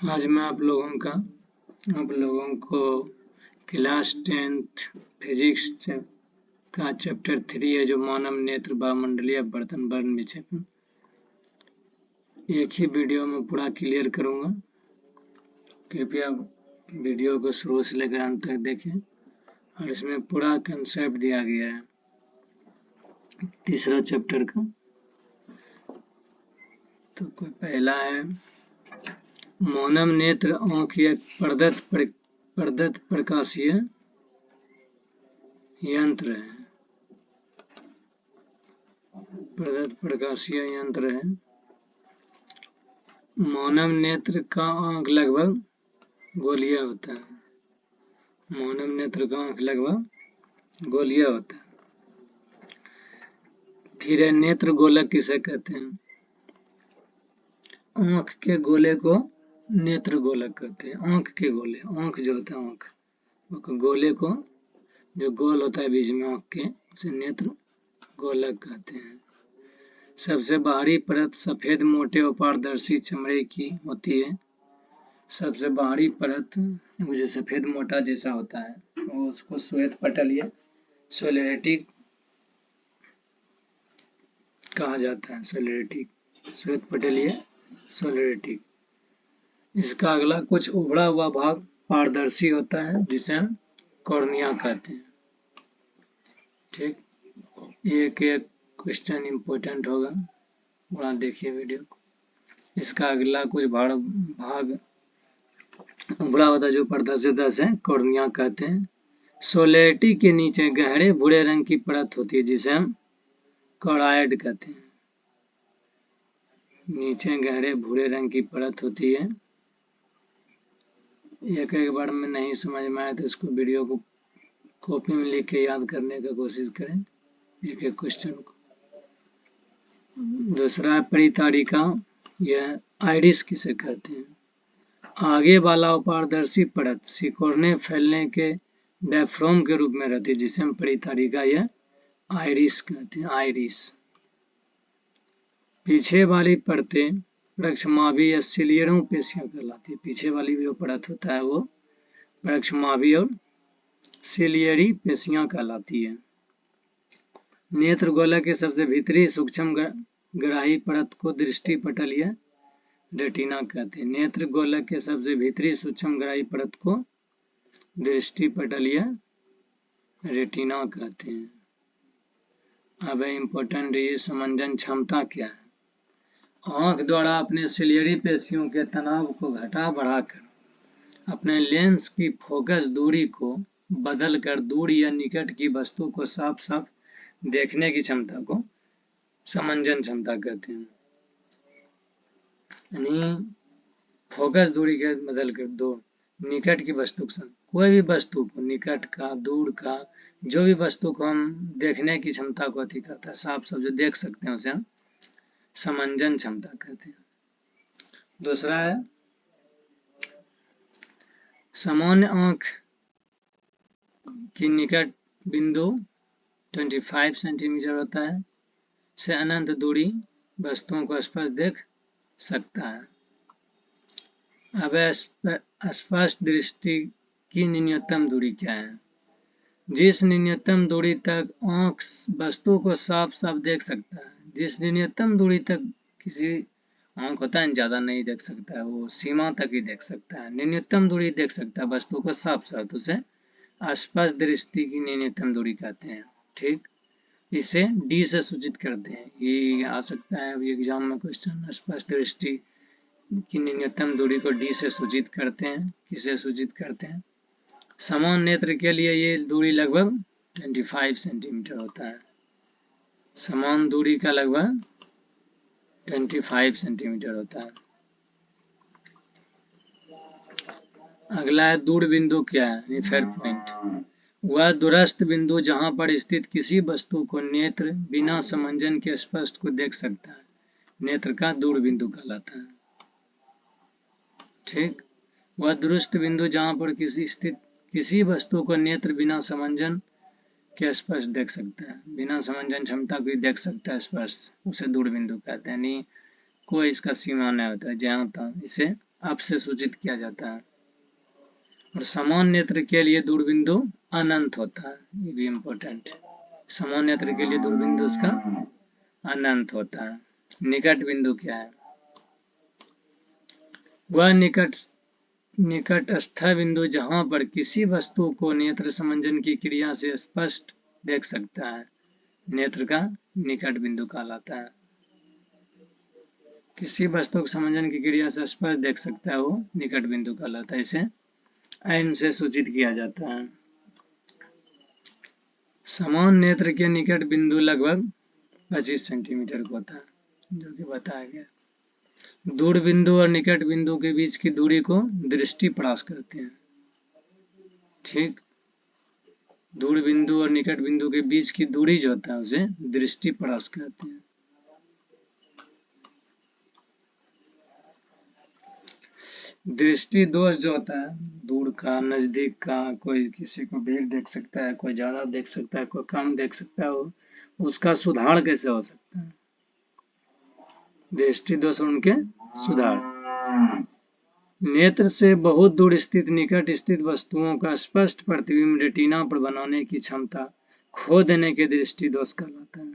आज मैं आप लोगों को क्लास 10th फिजिक्स का चैप्टर 3 है जो मानव नेत्र वायुमंडलीय बर्तन वर्ण विक्षेपण एक ही वीडियो में पूरा क्लियर करूंगा। कृपया वीडियो को शुरू से लेकर अंत तक देखें और इसमें पूरा कंसेप्ट दिया गया है तीसरा चैप्टर का। तो कोई पहला है, मानव नेत्र आंख एक प्रदत्त प्रकाशीय यंत्र है। मानव नेत्र का आंख लगभग गोलीय होता है। फिर नेत्र गोलक किसे कहते हैं? आंख के गोले को नेत्र गोलक कहते हैं। आंख जो होता है आंख गोले को जो गोल होता है बीच में आंख के, उसे नेत्र गोलक कहते हैं। सबसे बाहरी परत सफेद मोटे और पारदर्शी चमड़े की होती है। सबसे बाहरी परत जो सफेद मोटा जैसा होता है वो उसको श्वेत पटलीय सोलेरिटिक कहा जाता है। श्वेत पटलीय सोलेरिटिक। इसका अगला कुछ उभड़ा हुआ भाग पारदर्शी होता है जिसे हम कॉर्निया कहते हैं। ठीक, एक क्वेश्चन इंपॉर्टेंट होगा, पूरा देखिए वीडियो। इसका अगला कुछ भाग उभड़ा होता है जो पारदर्शिता से कॉर्निया कहते हैं। सोलेरिटी के नीचे गहरे भूरे रंग की परत होती है जिसे हम कॉरायड कहते हैं। नीचे गहरे भूरे रंग की परत होती है। एक बार में नहीं समझ में आए तो इसको वीडियो को कॉपी में लिख के याद करने का कोशिश करें एक क्वेश्चन को। दूसरा परितारिका, यह आइरिस किसे कहते हैं? आगे वाला अपारदर्शी परत सिकोड़ने फैलने के डायफ्राम के रूप में रहती है जिसे हम परितारिका या आइरिस कहते हैं। आइरिस। पीछे वाली परतें प्रक्षमाभी या सिलियरों पेशियां कहलाती है। पीछे वाली जो परत होता है वो प्रक्षमाभी और सिलियरी पेशियां कहलाती है। नेत्र गोलक के सबसे भीतरी सूक्ष्म ग्राही परत को दृष्टि पटलीय रेटिना कहते हैं। नेत्र गोलक के सबसे भीतरी सूक्ष्म ग्राही परत को दृष्टि पटलीय रेटिना कहते हैं। अब इम्पोर्टेंट, ये समंजन क्षमता क्या है? आंख द्वारा अपने सिलियरी पेशियों के तनाव को घटा बढ़ाकर अपने लेंस की फोकस दूरी को बदलकर दूर या निकट की वस्तु को साफ साफ देखने की क्षमता को समंजन क्षमता कहते हैं। यानी फोकस दूरी के बदलकर दो निकट की वस्तु को, कोई भी वस्तु को, निकट का, दूर का, जो भी वस्तु को हम देखने की क्षमता को अति करता है, साफ साफ जो देख सकते हैं उसे हम समंजन क्षमता कहते हैं। दूसरा है, सामान्य आंख की निकट बिंदु 25 सेंटीमीटर होता है, से अनंत दूरी वस्तुओं को स्पष्ट देख सकता है। अब स्पष्ट दृष्टि की न्यूनतम दूरी क्या है? जिस न्यूनतम दूरी तक आंख वस्तु को साफ साफ देख सकता है, जिस न्यूनतम दूरी तक किसी आंख होता है ज्यादा नहीं देख सकता है, वो सीमा तक ही देख सकता है, न्यूनतम दूरी देख सकता है वस्तु को साफ साफ, तो उसे स्पष्ट दृष्टि की न्यूनतम दूरी कहते हैं। ठीक, इसे डी से सूचित करते हैं। ये आ सकता है एग्जाम में क्वेश्चन, स्पष्ट दृष्टि की न्यूनतम दूरी को डी से सूचित करते हैं। किसे सूचित करते हैं? समान नेत्र के लिए ये दूरी लगभग 25 सेंटीमीटर होता है। समान दूरी का लगभग 25 सेंटीमीटर होता है। अगला है दूर बिंदु क्या है? Near point. वह दूरस्थ बिंदु जहां पर स्थित किसी वस्तु को नेत्र बिना समंजन के स्पष्ट को देख सकता है, नेत्र का दूर बिंदु कहलाता है। ठीक, वह दूरस्थ बिंदु जहां पर किसी वस्तु को नेत्र बिना समंजन के स्पष्ट देख सकता है, बिना समंजन क्षमता को देख सकता है स्पष्ट, उसे दूर बिंदु कहते हैं। नहीं कोई इसका सीमा नहीं होता है, जहाँ तक इसे अप से सूचित किया जाता है। और समान नेत्र के लिए दूरबिंदु अनंत होता है, ये भी इम्पोर्टेंट है। समान नेत्र के लिए दूरबिंदु उसका अनंत होता है। निकट बिंदु क्या है? वह निकटस्थ बिंदु जहां पर किसी वस्तु को नेत्र समंजन की क्रिया से स्पष्ट देख सकता है, नेत्र का निकट बिंदु कहलाता है। किसी वस्तु को समंजन की क्रिया से स्पष्ट देख सकता है, वो निकट बिंदु कहलाता है। इसे n से सूचित किया जाता है। समान नेत्र के निकट बिंदु लगभग 25 सेंटीमीटर का होता है, जो कि बताया गया। दूर बिंदु और निकट बिंदु के बीच की दूरी को दृष्टि परास कहते हैं। ठीक, दूर बिंदु और निकट बिंदु के बीच की दूरी जो होता है उसे दृष्टि परास कहते हैं। दृष्टि दोष जो होता है, दूर का, नजदीक का, कोई किसी को भीड़ देख सकता है, कोई ज्यादा देख सकता है, कोई कम देख सकता है, उसका सुधार कैसे हो सकता है? दृष्टि दोष उनके सुधार। नेत्र से बहुत दूर स्थित निकट स्थित वस्तुओं का स्पष्ट प्रतिबिंब रेटिना पर बनाने की क्षमता खो देने के दृष्टि दोष कहलाता है।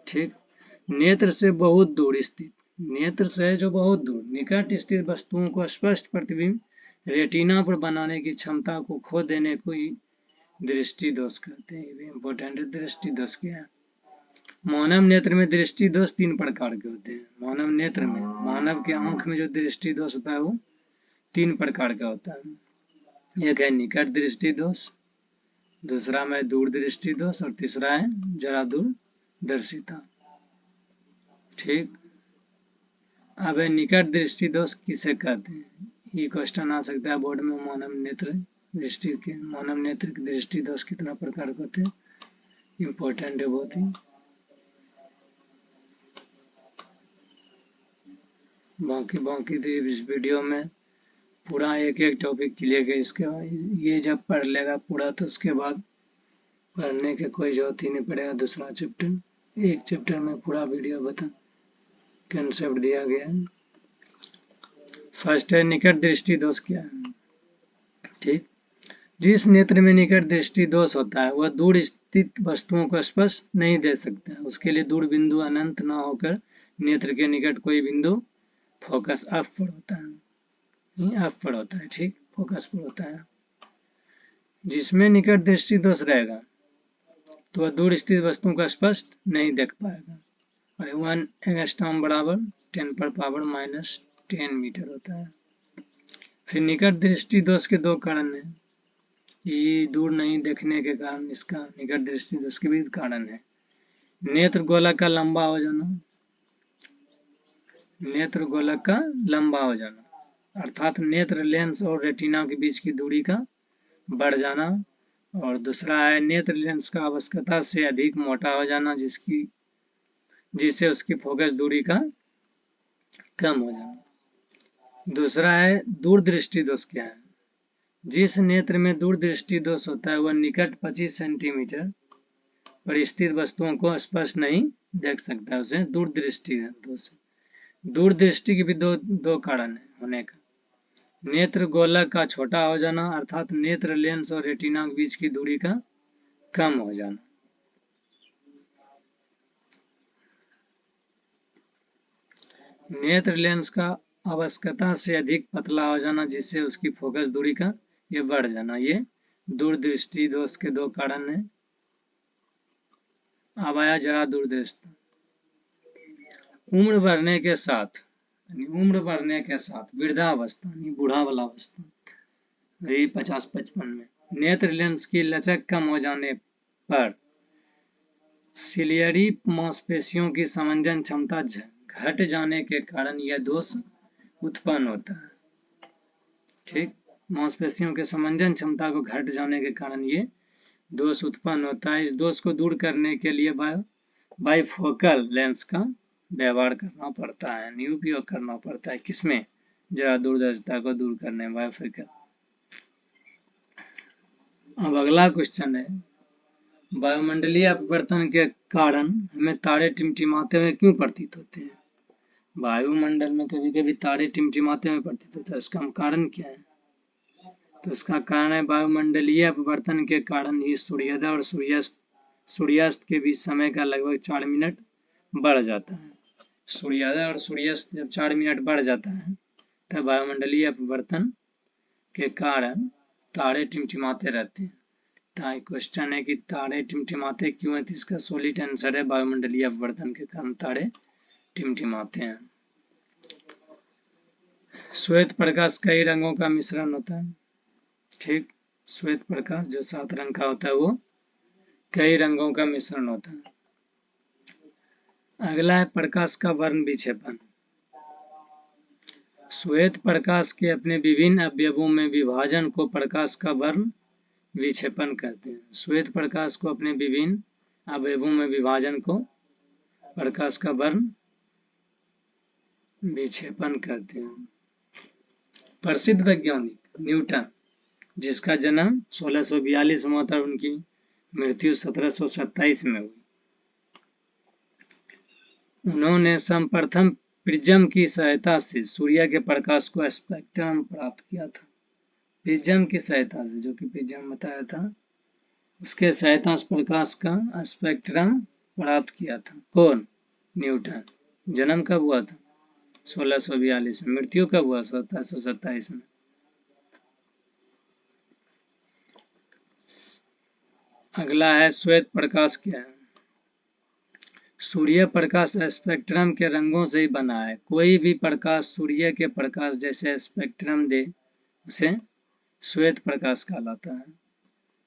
ठीक, नेत्र से बहुत दूर स्थित, नेत्र से जो बहुत दूर निकट स्थित वस्तुओं को स्पष्ट प्रतिबिंब रेटिना पर बनाने की क्षमता को खो देने को ही दृष्टि दोष कहते हैं। ये भी इम्पोर्टेंट है। दृष्टि दोष क्या है? मानव नेत्र में दृष्टि दोष 3 प्रकार के होते हैं। मानव नेत्र में, मानव के आंख में जो दृष्टि दोष होता है वो 3 प्रकार का होता है। एक है निकट दृष्टि दोष, दूसरा में दूर दृष्टि दोष और तीसरा है जरा दूरदर्शिता। ठीक, अब निकट दृष्टि दोष किसे कहते हैं? ये क्वेश्चन आ सकता है बोर्ड में। मानव नेत्र की दृष्टि दोष कितना प्रकार के होते हैं? इम्पोर्टेंट है बहुत ही। बाकी तो इस वीडियो में पूरा एक एक टॉपिक क्लियर है। इसके बाद ये जब पढ़ लेगा पूरा तो उसके बाद पढ़ने के कोई जरूरत ही नहीं पड़ेगा। दूसरा चैप्टर, एक चैप्टर में पूरा वीडियो बता कंसेप्ट दिया गया है। फर्स्ट है निकट दृष्टि दोष क्या है? ठीक, जिस नेत्र में निकट दृष्टि दोष होता है वह दूर स्थित वस्तुओं को स्पष्ट नहीं देख सकता है। उसके लिए दूर बिंदु अनंत न होकर नेत्र के निकट कोई बिंदु फोकस अप पर होता है, अप पर होता है। ठीक, फोकस पर होता है। जिसमें निकट दृष्टि दोष रहेगा तो वह दूर स्थित वस्तुओं का स्पष्ट नहीं देख पाएगा। और 1 एंगस्ट्रॉम बराबर 10 पर पावर -10 मीटर होता है। फिर निकट दृष्टि दोष के 2 कारण हैं। ये दूर नहीं देखने के कारण इसका निकट दृष्टि दोष के भी कारण है। नेत्र गोलक का लंबा हो जाना, नेत्र गोलक का लंबा हो जाना, अर्थात नेत्र लेंस और रेटिना के बीच की दूरी का बढ़ जाना। और दूसरा है नेत्र लेंस का आवश्यकता से अधिक मोटा हो जाना, जिससे उसकी फोकस दूरी का कम हो जाना। दूसरा है दूरदृष्टि दोष क्या है? जिस नेत्र में दूरदृष्टि दोष होता है वह निकट 25 सेंटीमीटर पर स्थित वस्तुओं को स्पष्ट नहीं देख सकता, उसे दूरदृष्टि दोष। दूरदृष्टि के भी दो कारण है होने का। नेत्र गोलक का छोटा हो जाना, अर्थात नेत्र लेंस और रेटिना के बीच की दूरी का कम हो जाना। नेत्र लेंस का आवश्यकता से अधिक पतला हो जाना, जिससे उसकी फोकस दूरी का ये बढ़ जाना। ये दूरदृष्टि दोष के 2 कारण है। अब आया जरा दूरदृष्टि। उम्र बढ़ने के साथ वृद्धावस्था बूढ़ा वाला अवस्था, यही 50-55 में नेत्र लेंस की लचक कम हो जाने पर सिलियरी मांसपेशियों की समंजन क्षमता घट जाने के कारण यह दोष उत्पन्न होता है। ठीक, मांसपेशियों के समंजन क्षमता को घट जाने के कारण ये दोष उत्पन्न होता है। इस दोष को दूर करने के लिए बाइफोकल लेंस का व्यवहार करना पड़ता है, उपयोग करना पड़ता है। किसमें? जरा दूरदर्शिता को दूर करने में, बाइफोकल। अब अगला क्वेश्चन है, वायुमंडलीय अपवर्तन के कारण हमें तारे टिमटिमाते हुए क्यों प्रतीत होते हैं? वायुमंडल में कभी कभी तारे टिमटिमाते हुए प्रतीत होता है, उसका कारण क्या है? तो उसका कारण है वायुमंडलीय अपवर्तन के कारण ही सूर्योदय और सूर्यास्त के बीच समय का लगभग 4 मिनट बढ़ जाता है। सूर्योदय और सूर्यास्त जब 4 मिनट बढ़ जाता है तब वायुमंडलीय अपवर्तन के कारण तारे टिमटिमाते रहते हैं। क्वेश्चन है कि तारे टिमटिमाते क्यों है, तो इसका सॉलिड आंसर है वायुमंडलीय अपवर्तन के कारण तारे टिमटिमाते हैं। श्वेत प्रकाश कई रंगों का मिश्रण होता है। ठीक, श्वेत प्रकाश जो 7 रंग का होता है वो कई रंगों का मिश्रण होता है। अगला है प्रकाश का वर्ण विक्षेपण। श्वेत प्रकाश के अपने विभिन्न अवयवों में विभाजन को प्रकाश का वर्ण विक्षेपण कहते हैं। श्वेत प्रकाश को अपने विभिन्न अवयवों में विभाजन को प्रकाश का वर्ण विक्षेपण कहते हैं। प्रसिद्ध वैज्ञानिक न्यूटन, जिसका जन्म 1642 में हुआ था, उनकी मृत्यु 1727 में हुई। उन्होंने सर्वप्रथम प्रिज्म की सहायता से सूर्य के प्रकाश को स्पेक्ट्रम प्राप्त किया था। प्रिज्म की सहायता से, जो कि प्रिज्म बताया था, उसके सहायता से प्रकाश का स्पेक्ट्रम प्राप्त किया था। कौन? न्यूटन। जन्म कब हुआ था? 1642 में। मृत्यु कब हुआ? 1727 में। अगला है श्वेत प्रकाश क्या है? सूर्य प्रकाश स्पेक्ट्रम के रंगों से ही बना है। कोई भी प्रकाश सूर्य के प्रकाश जैसे स्पेक्ट्रम दे उसे श्वेत प्रकाश कहलाता है।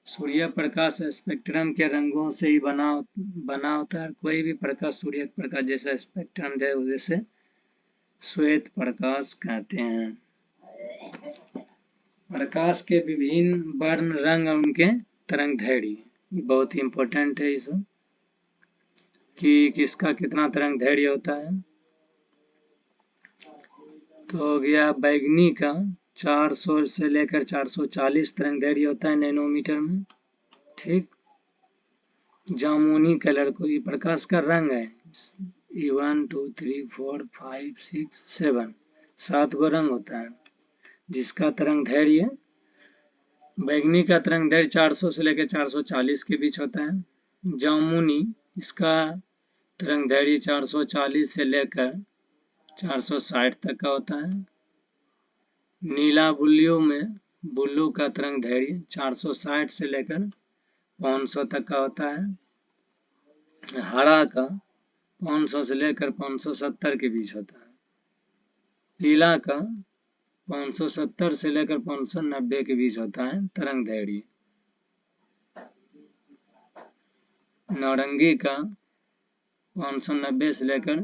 सूर्य प्रकाश स्पेक्ट्रम के रंगों से ही बना होता है। कोई भी प्रकाश सूर्य प्रकाश जैसा स्पेक्ट्रम दे उसे श्वेत प्रकाश कहते हैं। प्रकाश के विभिन्न वर्ण, रंग और उनके तरंगदैर्घ्य, ये बहुत ही इंपॉर्टेंट है इस कि किसका कितना तरंगदैर्घ्य होता है। तो हो गया बैगनी का 400 से लेकर 440 तरंगदैर्घ्य होता है नैनोमीटर में। ठीक, जामुनी कलर को ये प्रकाश का रंग है। 1 2 3 4 5 6 7 7 गो रंग होता है, जिसका तरंगदैर्घ्य, बैगनी का तरंगदैर्घ्य 400 से लेकर 440 के बीच होता है। जामुनी, इसका तरंगदैर्घ्य 440 से लेकर 460 तक का होता है। नीला बुल्लू का तरंगदैर्घ्य 460 से लेकर 500 तक का होता है। हरा का 500 से लेकर 570 के बीच होता है। पीला का 570 से लेकर 590 के बीच होता है तरंगदैर्घ्य। नारंगी का 590 से लेकर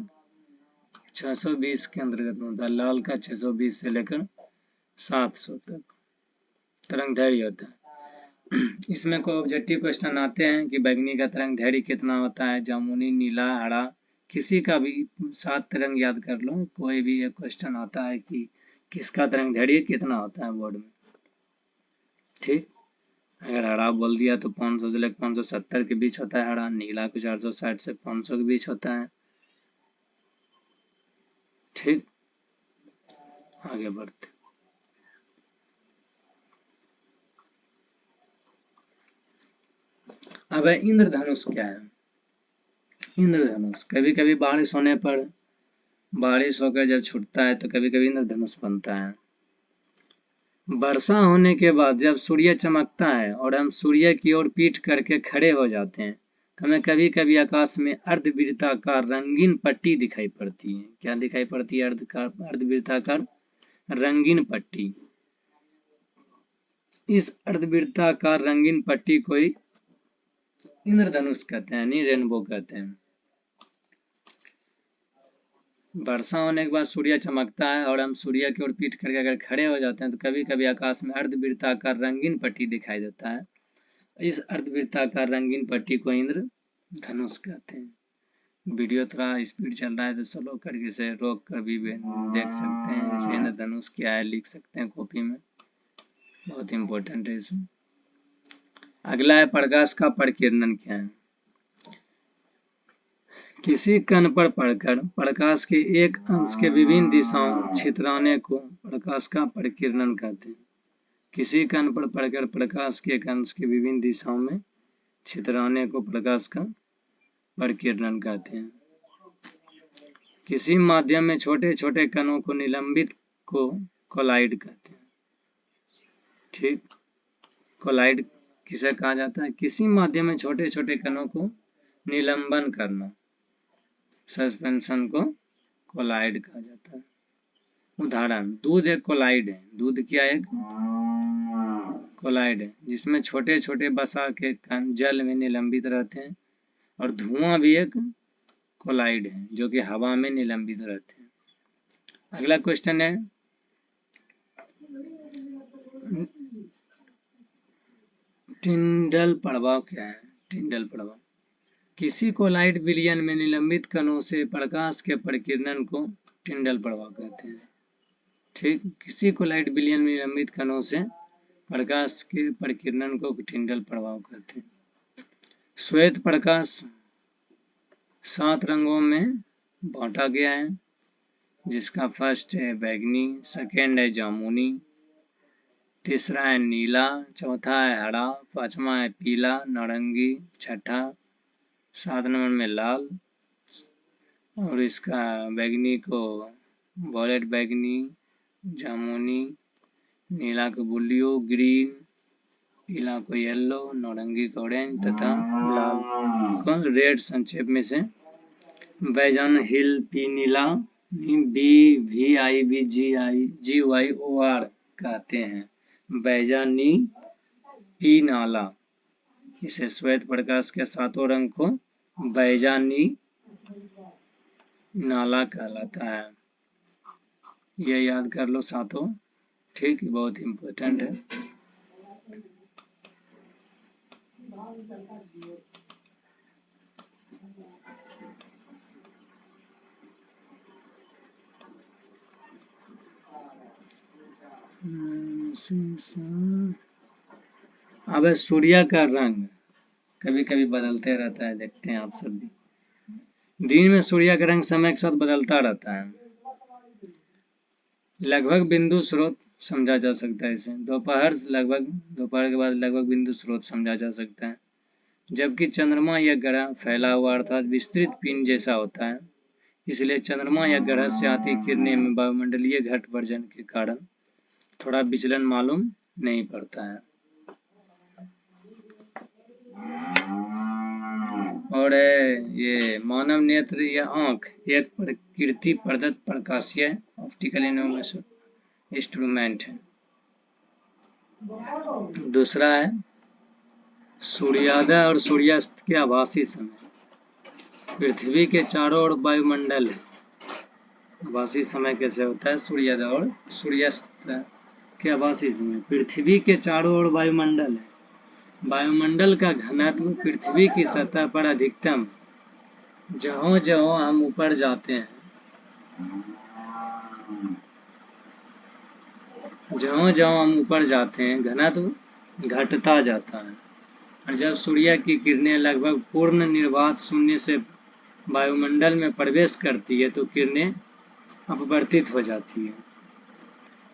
620 के अंतर्गत होता है। लाल का 620 से लेकर 700 तक तरंगदैर्घ्य होता है। इसमें कोई ऑब्जेक्टिव क्वेश्चन आते हैं कि बैगनी का तरंगदैर्घ्य कितना होता है, जामुनी, नीला, हरा, किसी का भी 7 तरंग याद कर लो। कोई भी एक क्वेश्चन आता है कि किसका तरंगदैर्घ्य कितना होता है बोर्ड में। ठीक, अगर हरा बोल दिया तो 500 से लेकर 570 के बीच होता है हरा। नीला को 460 से 500 के बीच होता है। ठीक, आगे बढ़ते। अब इंद्रधनुष क्या है? इंद्रधनुष कभी कभी बारिश होने पर, बारिश होकर जब छूटता है तो कभी कभी इंद्रधनुष बनता है। वर्षा होने के बाद जब सूर्य चमकता है और हम सूर्य की ओर पीठ करके खड़े हो जाते हैं तो हमें कभी कभी आकाश में अर्धवृत्ताकार रंगीन पट्टी दिखाई पड़ती है। क्या दिखाई पड़ती है? अर्धवृत्ताकार रंगीन पट्टी। इस अर्धवृत्ताकार रंगीन पट्टी को ही इंद्रधनुष कहते हैं, यानी रेनबो कहते हैं। वर्षा होने के बाद सूर्य चमकता है और हम सूर्य की ओर पीठ करके अगर खड़े हो जाते हैं तो कभी कभी आकाश में अर्धवृत्ताकार रंगीन पट्टी दिखाई देता है। इस अर्धवृत्ताकार रंगीन पट्टी को इंद्रधनुष कहते हैं। वीडियो थोड़ा स्पीड चल रहा है तो स्लो करके इसे रोक कर भी देख सकते हैं। जैसे इंद्रधनुष क्या है लिख सकते हैं कॉपी में, बहुत इंपॉर्टेंट है इसमें। अगला है प्रकाश का प्रकीर्णन क्या है? किसी कण पर पड़कर प्रकाश के एक अंश के विभिन्न दिशाओं छितराने को प्रकाश का परिकिरणन कहते हैं। किसी कण पर पड़कर प्रकाश के एक अंश के विभिन्न दिशाओं में छितराने को प्रकाश का परिकिरणन कहते हैं। किसी माध्यम में छोटे छोटे कणों को निलंबित को कोलाइड कहते हैं। ठीक, कोलाइड किसे कहा जाता है? किसी माध्यम में छोटे छोटे कणों को निलंबन करना, सस्पेंशन को कोलाइड कहा जाता है। उदाहरण, दूध एक कोलाइड है। दूध क्या एक कोलाइड है, जिसमें छोटे छोटे वसा के कण जल में निलंबित रहते हैं, और धुआं भी एक कोलाइड है जो कि हवा में निलंबित रहते हैं। अगला क्वेश्चन है, टिंडल प्रभाव क्या है? टिंडल प्रभाव किसी कोलाइड विलयन में निलंबित कणों से प्रकाश के परिकिरणन को टिंडल प्रभाव कहते हैं। ठीक, किसी कोलाइड विलयन में निलंबित कणों से प्रकाश के परिकिरणन को टिंडल प्रभाव कहते हैं। श्वेत प्रकाश 7 रंगों में बांटा गया है, जिसका फर्स्ट है बैगनी, सेकेंड है जामुनी, तीसरा है नीला, चौथा है हरा, पांचवा है पीला, नारंगी, छठा 7 नंबर में लाल, और इसका बैगनी को वॉयलेट बैगनी, जामुनी, नीला को ब्लू ग्रीन, पीला को येलो, नारंगी को ऑरेंज तथा लाल को रेड। संक्षेप में से बैजन हिल पीनीला BVIBGYOR कहते हैं। बैजानी पी नाला, इसे श्वेत प्रकाश के 7 रंग को बैजानी नाला कहलाता है। ये याद कर लो 7। ठीक, बहुत इम्पोर्टेंट है। अब सूर्य का रंग कभी कभी बदलते रहता है, देखते हैं आप सब भी। दिन में सूर्य का रंग समय के साथ बदलता रहता है। लगभग बिंदु स्रोत समझा जा सकता है इसे। दोपहर के बाद लगभग बिंदु स्रोत समझा जा सकता है। जबकि चंद्रमा या ग्रह फैला हुआ अर्थात विस्तृत पिंड जैसा होता है, इसलिए चंद्रमा या ग्रह से आती किरणें में वायुमंडलीय घटवर्जन के कारण थोड़ा विचलन मालूम नहीं पड़ता है। और ये मानव नेत्र या आंख एक प्रकृति प्रदत्त प्रकाशीय ऑप्टिकल इंस्ट्रूमेंट है। दूसरा है सूर्योदय और सूर्यास्त के आभासी समय। पृथ्वी के चारों ओर वायुमंडल है। आभासी समय कैसे होता है? सूर्योदय और सूर्यास्त के आभासी समय। पृथ्वी के चारों ओर वायुमंडल है। वायुमंडल का घनत्व पृथ्वी की सतह पर अधिकतम, जहां जहां हम ऊपर जाते हैं, घनत्व घटता जाता है। और जब सूर्य की किरणें लगभग पूर्ण निर्वात शून्य से वायुमंडल में प्रवेश करती है तो किरणें अपवर्तित हो जाती है।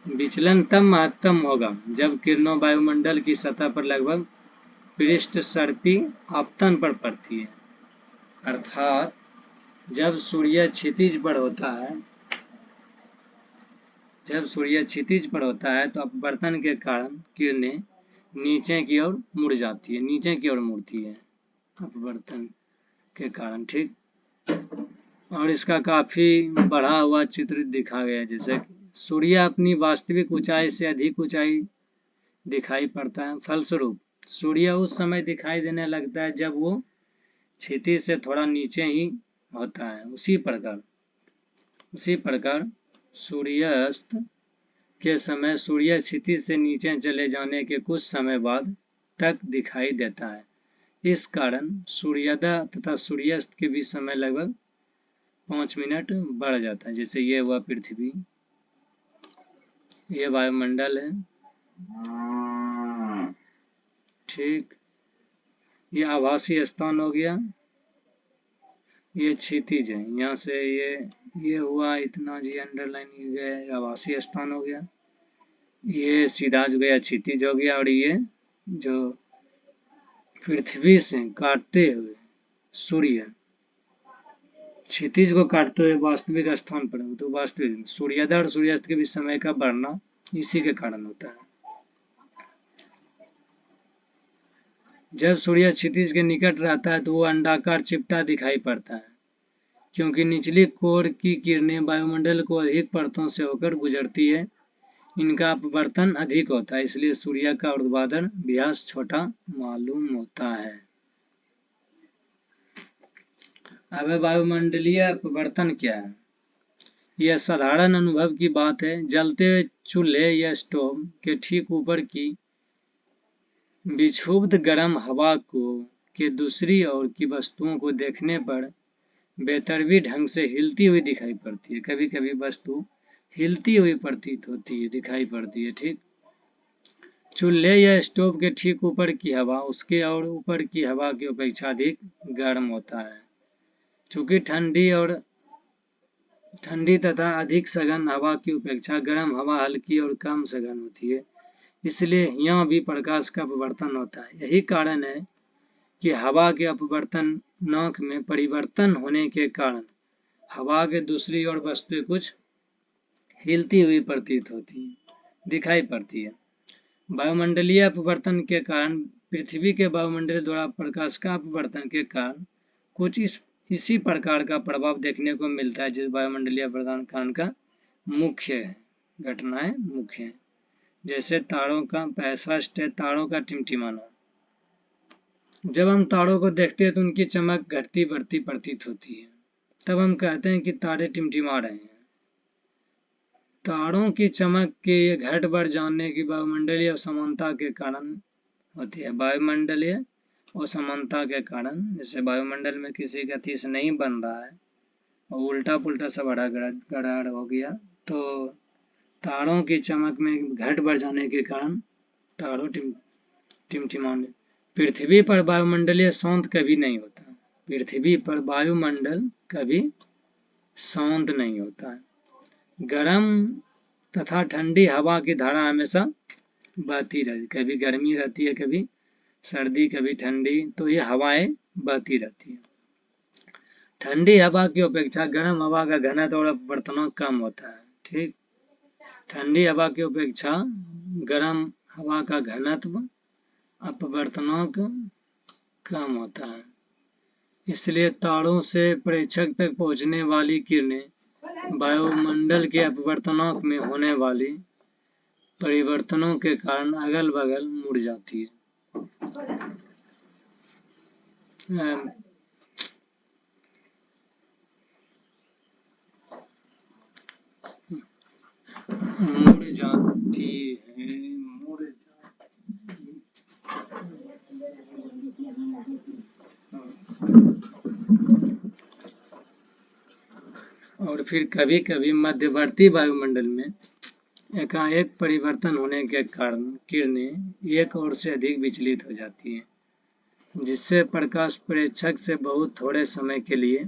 विचलन तब महत्तम होगा जब किरणों वायुमंडल की सतह पर लगभग पृष्ठ सर्पी आपतन पर पड़ती है, अर्थात जब सूर्य क्षितिज पर होता है तो अपवर्तन के कारण किरणें नीचे की ओर मुड़ती है अपवर्तन के कारण। ठीक, और इसका काफी बढ़ा हुआ चित्र दिखा गया है। जैसे सूर्य अपनी वास्तविक ऊंचाई से अधिक ऊंचाई दिखाई पड़ता है, फलस्वरूप सूर्य उस समय दिखाई देने लगता है जब वो क्षितिज से थोड़ा नीचे ही होता है। उसी प्रकार सूर्यास्त के समय सूर्य क्षितिज से नीचे चले जाने के कुछ समय बाद तक दिखाई देता है। इस कारण सूर्योदय तथा सूर्यास्त के बीच समय लगभग 5 मिनट बढ़ जाता है। जैसे ये हुआ पृथ्वी, ये वायुमंडल है। ठीक, ये आभासी स्थान हो गया, ये क्षितिज है, यहाँ से ये हुआ इतना जी, अंडरलाइन गया आवासीय स्थान हो गया, ये सीधा जो गया क्षितिज हो गया, और ये जो पृथ्वी से काटते हुए सूर्य क्षितिज को काटते हुए वास्तविक स्थान पर, तो वास्तविक सूर्योदय और सूर्यास्त के बीच समय का बढ़ना इसी के कारण होता है। जब सूर्य क्षितिज के निकट रहता है तो वो अंडाकार चिपटा दिखाई पड़ता है, क्योंकि निचली कोर की किरणें वायुमंडल को अधिक परतों से होकर गुजरती है, इनका अपवर्तन अधिक होता है, इसलिए सूर्य का ऊर्ध्वाधर व्यास छोटा मालूम होता है। अब वायुमंडलीय अपवर्तन क्या है? यह साधारण अनुभव की बात है। जलते हुए चूल्हे या स्टोव के ठीक ऊपर की विक्षुब्ध गर्म हवा को के दूसरी ओर की वस्तुओं को देखने पर बेतरतीब ढंग से हिलती हुई दिखाई पड़ती है। कभी कभी वस्तु हिलती हुई प्रतीत होती है, दिखाई पड़ती है। ठीक, चूल्हे या स्टोव के ठीक ऊपर की हवा उसके और ऊपर की हवा की अपेक्षा अधिक गर्म होता है। चूंकि ठंडी तथा अधिक सघन हवा की अपेक्षा गर्म हवा हल्की और कम सघन होती है, इसलिए यहाँ भी प्रकाश का अपवर्तन होता है। यही कारण है कि हवा के अपवर्तनांक में परिवर्तन होने के कारण हवा के दूसरी ओर वस्तुएं कुछ हिलती हुई प्रतीत होती है, दिखाई पड़ती है। वायुमंडलीय अपवर्तन के कारण पृथ्वी के वायुमंडल द्वारा प्रकाश का अपवर्तन के कारण कुछ इसी प्रकार का प्रभाव देखने को मिलता है, जो वायुमंडलीय अपवर्तन कारण का मुख्य घटनाएं मुख्य है। जैसे तारों का फर्स्ट है तारों का टिमटिमाना। जब हम तारों को देखते हैं तो उनकी चमक घटती बढ़ती प्रतीत होती है, तब हम कहते हैं कि तारे टिमटिमा रहे हैं। तारों की चमक के घट बढ़ जाने की वायुमंडलीय असमानता के कारण होती है। वायुमंडलीय असमानता के कारण, जैसे वायुमंडल में किसी गति से नहीं बन रहा है और उल्टा पुल्टा सब गड़ागड़ हो गया, तो तारों की चमक में घट बढ़ जाने के कारण तारों टिमटिमाने। पृथ्वी पर वायुमंडलीय शांत कभी नहीं होता। पृथ्वी पर वायुमंडल कभी शांत नहीं होता है। गर्म तथा ठंडी हवा की धारा हमेशा बहती रहती, कभी गर्मी रहती है, कभी सर्दी, कभी ठंडी, तो ये हवाएं बहती रहती है। ठंडी हवा की अपेक्षा गर्म हवा का घनत्व और अपवर्तनांक कम होता है। ठीक, ठंडी हवा की अपेक्षा गर्म हवा का घनत्व अपवर्तनांक कम होता है, इसलिए तारों से प्रेक्षक तक पहुंचने वाली किरणें वायुमंडल के अपवर्तनांक में होने वाली परिवर्तनों के कारण अगल बगल मुड़ जाती है। मुड़ जाती है, मुड़ और फिर कभी कभी मध्यवर्ती वायुमंडल में एकाएक परिवर्तन होने के कारण किरणें एक ओर से अधिक विचलित हो जाती हैं, जिससे प्रकाश प्रेक्षक से बहुत थोड़े समय के लिए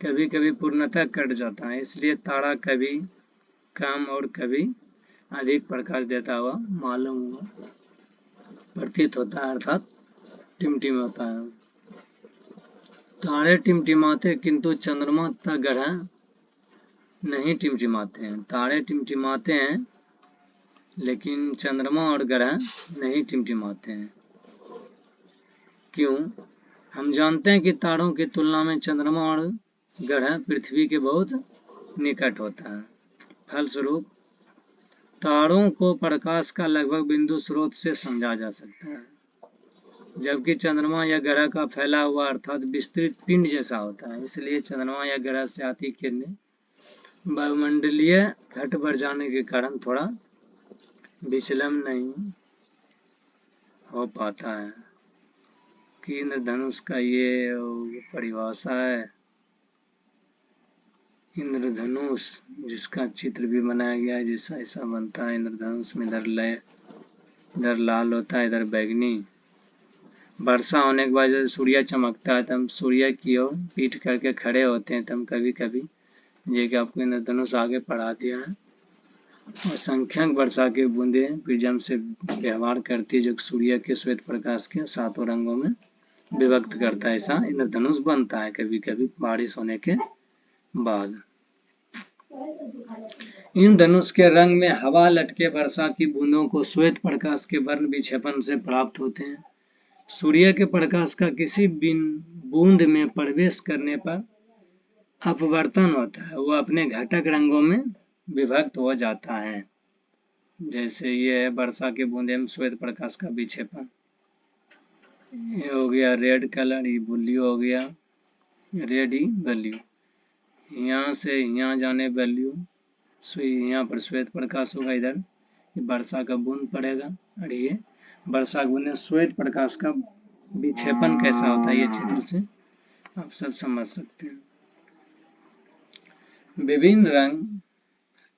कभी कभी पूर्णतः कट जाता है। इसलिए तारा कभी कम और कभी अधिक प्रकाश देता हुआ मालूम हुआ प्रतीत होता है, अर्थात टिमटिमाता है। तारे टिमटिमाते किंतु चंद्रमा तथा ग्रह नहीं टिमटिमाते हैं। तारे टिमटिमाते हैं लेकिन चंद्रमा और ग्रह नहीं टिमटिमाते हैं। क्यों? हम जानते हैं कि तारों की तुलना में चंद्रमा और ग्रह पृथ्वी के बहुत निकट होता है। फलस्वरूप तारों को प्रकाश का लगभग बिंदु स्रोत से समझा जा सकता है, जबकि चंद्रमा या ग्रह का फैला हुआ अर्थात विस्तृत पिंड जैसा होता है। इसलिए चंद्रमा या ग्रह से आती किरणें वायुमंडलीय घट बढ़ जाने के कारण थोड़ा विचलन नहीं हो पाता है। कि इंद्रधनुष का ये परिभाषा है। इंद्रधनुष जिसका चित्र भी बनाया गया है, जैसा ऐसा बनता है इंद्रधनुष में, इधर लाल होता है, इधर बैगनी, वर्षा होने के बाद जब सूर्य चमकता है तब हम सूर्य की ओर पीठ करके खड़े होते हैं, तब कभी कभी, ये कि आपको इंद्रधनुष आगे पढ़ा दिया है। असंख्यक वर्षा की बूंदें प्रिज्म से व्यवहार करती है, जो सूर्य के श्वेत प्रकाश के 7 रंगों में विभक्त करता है। ऐसा इंद्रधनुष बनता है कभी कभी बारिश होने के बाद। इन धनुष के रंग में हवा लटके वर्षा की बूंदों को श्वेत प्रकाश के वर्ण विक्षेपण से प्राप्त होते हैं। सूर्य के प्रकाश का किसी बूंद में प्रवेश करने पर अपवर्तन होता है, वह अपने घटक रंगों में विभक्त हो जाता है। जैसे ये है वर्षा के बूंदे में श्वेत प्रकाश का विक्षेपण। ये हो गया रेड कलर, ये ब्लू हो गया, रेड ही ब्लू, यहाँ से यहाँ जाने ब्लू, यहाँ पर श्वेत प्रकाश होगा, इधर वर्षा का बूंद पड़ेगा, और ये वर्षा के बूंद श्वेत प्रकाश का विक्षेपण कैसा होता है, ये चित्र से आप सब समझ सकते हैं। विभिन्न रंग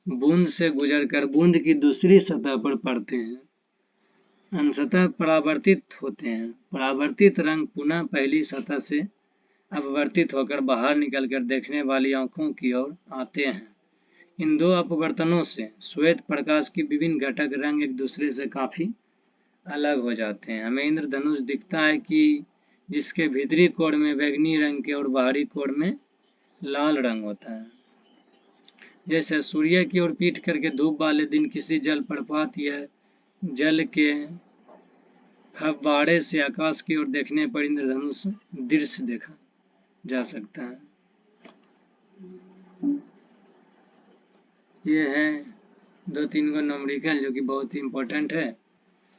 बूंद से गुजरकर बूंद की दूसरी सतह पर पड़ते हैं, अंशतः परावर्तित होते हैं। परावर्तित रंग पुनः पहली सतह से अपवर्तित होकर बाहर निकलकर देखने वाली आंखों की ओर आते हैं। इन दो अपवर्तनों से श्वेत प्रकाश की विभिन्न घटक रंग एक दूसरे से काफी अलग हो जाते हैं। हमें इंद्रधनुष दिखता है कि जिसके भीतरी कोण में बैंगनी रंग के और बाहरी कोण में लाल रंग होता है। जैसे सूर्य की ओर पीठ करके धूप वाले दिन किसी जल प्रपात या जल के फव्वारे से आकाश की ओर देखने पर इंद्रधनुष दृश्य देखा जा सकता है। ये है 2-3 गो न्यूमेरिकल जो कि बहुत ही इम्पोर्टेंट है।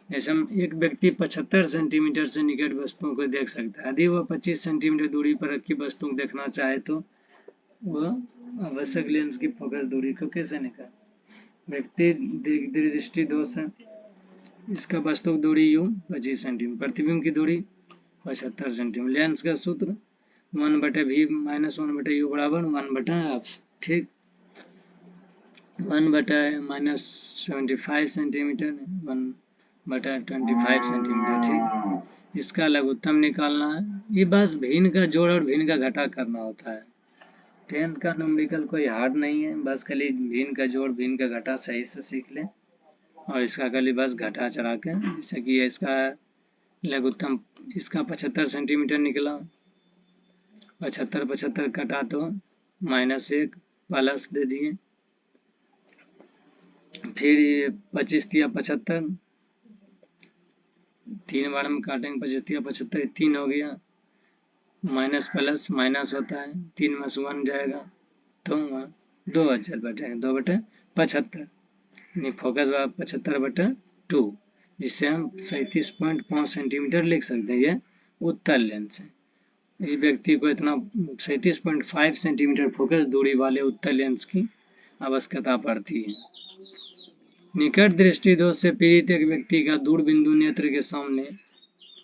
जैसे हम एक व्यक्ति 75 सेंटीमीटर से निकट वस्तुओं को देख सकता है। यदि वह 25 सेंटीमीटर दूरी पर रखी वस्तुओं को देखना चाहे तो वह आवश्यक लेंस की फोकस दूरी को कैसे निकाले। व्यक्ति दृष्टि दोष है, इसका वस्तु दूरी यू 25 सेंटीमीटर, प्रतिबिंब की दूरी 75 सेंटीमीटर। लेंस का सूत्र 1/v - 1/u बराबर 1/f। ठीक, 1/-75 सेंटीमीटर 1/25 सेंटीमीटर। ठीक, इसका लघुत्तम निकालना है। ये बस भिन्न का जोड़ और भिन्न का घटा करना होता है। 10th का न्यूमेरिकल कोई हार्ड नहीं है, बस खाली भिन्न का जोड़ भिन्न का घटा सही से सीख लें, और इसका खाली बस घटा चढ़ा के, जैसे कि इसका लघुत्तम, इसका 75 सेंटीमीटर निकला, 75 कटा तो -1 प्लस दे दिए, फिर ये 25×75, 3 बार में काटेंगे, 25×75 3 हो गया, माइनस प्लस माइनस होता है, 3 में से 1 जाएगा तो 2 अचल बचेगा, 2/75। फोकस 75/2, जिससे हम 37.5 सेंटीमीटर लिख सकते हैं। ये उत्तल लेंस है। ये व्यक्ति को इतना 37.5 सेंटीमीटर फोकस दूरी वाले उत्तल लेंस की आवश्यकता पड़ती है। निकट दृष्टि दोष से पीड़ित एक व्यक्ति का दूरबिंदु नेत्र के सामने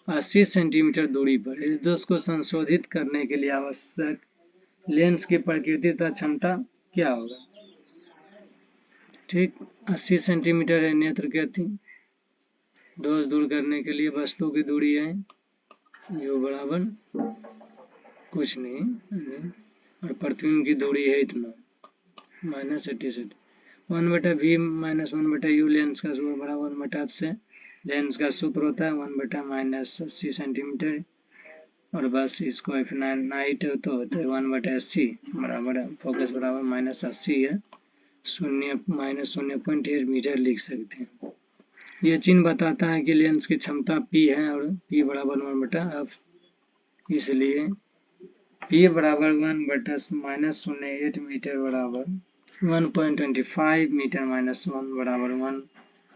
80 सेंटीमीटर दूरी पर। इस दोष को संशोधित करने के लिए आवश्यक लेंस की प्रकृति तथा क्षमता क्या होगा। ठीक, 80 सेंटीमीटर है नेत्र के अति, दोष दूर करने के लिए वस्तु की दूरी है u बराबर कुछ नहीं, और प्रतिबिंब की दूरी है इतना -80 1/v - 1/u लेंस का सूत्र बराबर 1/f से लेंस का सूत्र होता है 1/-80 सेंटीमीटर, और बस इसको इनफिनाइट तो होता है 1/80 बराबर फोकस बराबर -80 है, 0.8 मीटर लिख सकते हैं। यह चिन्ह बताता है कि लेंस की क्षमता P है और P बराबर 1/f, इसलिए P बराबर 1/-0.8 मीटर बराबर 1.25 मीटर -1 बराबर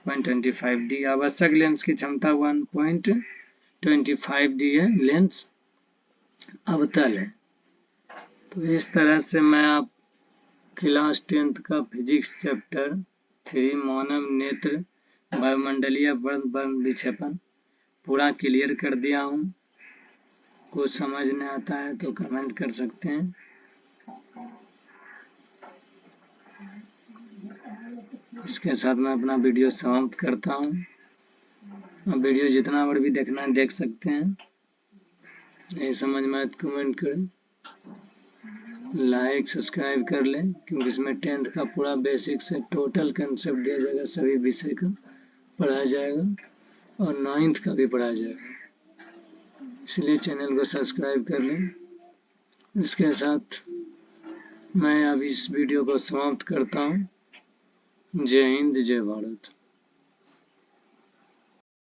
1.25 डी। आवश्यक लेंस की क्षमता 1.25 डी है, लेंस अवतल है। तो इस तरह से मैं आप क्लास 10th का फिजिक्स चैप्टर 3 मानव नेत्र वायुमंडलीय वर्ण विक्षेपण पूरा क्लियर कर दिया हूँ। कुछ समझ नहीं आता है तो कमेंट कर सकते हैं। इसके साथ मैं अपना वीडियो समाप्त करता हूँ। अब वीडियो जितना बार भी देखना है देख सकते हैं। नहीं समझ में आए तो कमेंट करें, लाइक सब्सक्राइब कर लें, क्योंकि इसमें 10th का पूरा बेसिक से टोटल कंसेप्ट दिया जाएगा, सभी विषय का पढ़ाया जाएगा और 9th का भी पढ़ाया जाएगा, इसलिए चैनल को सब्सक्राइब कर लें। इसके साथ मैं अब इस वीडियो को समाप्त करता हूँ। जय हिंद, जय भारत।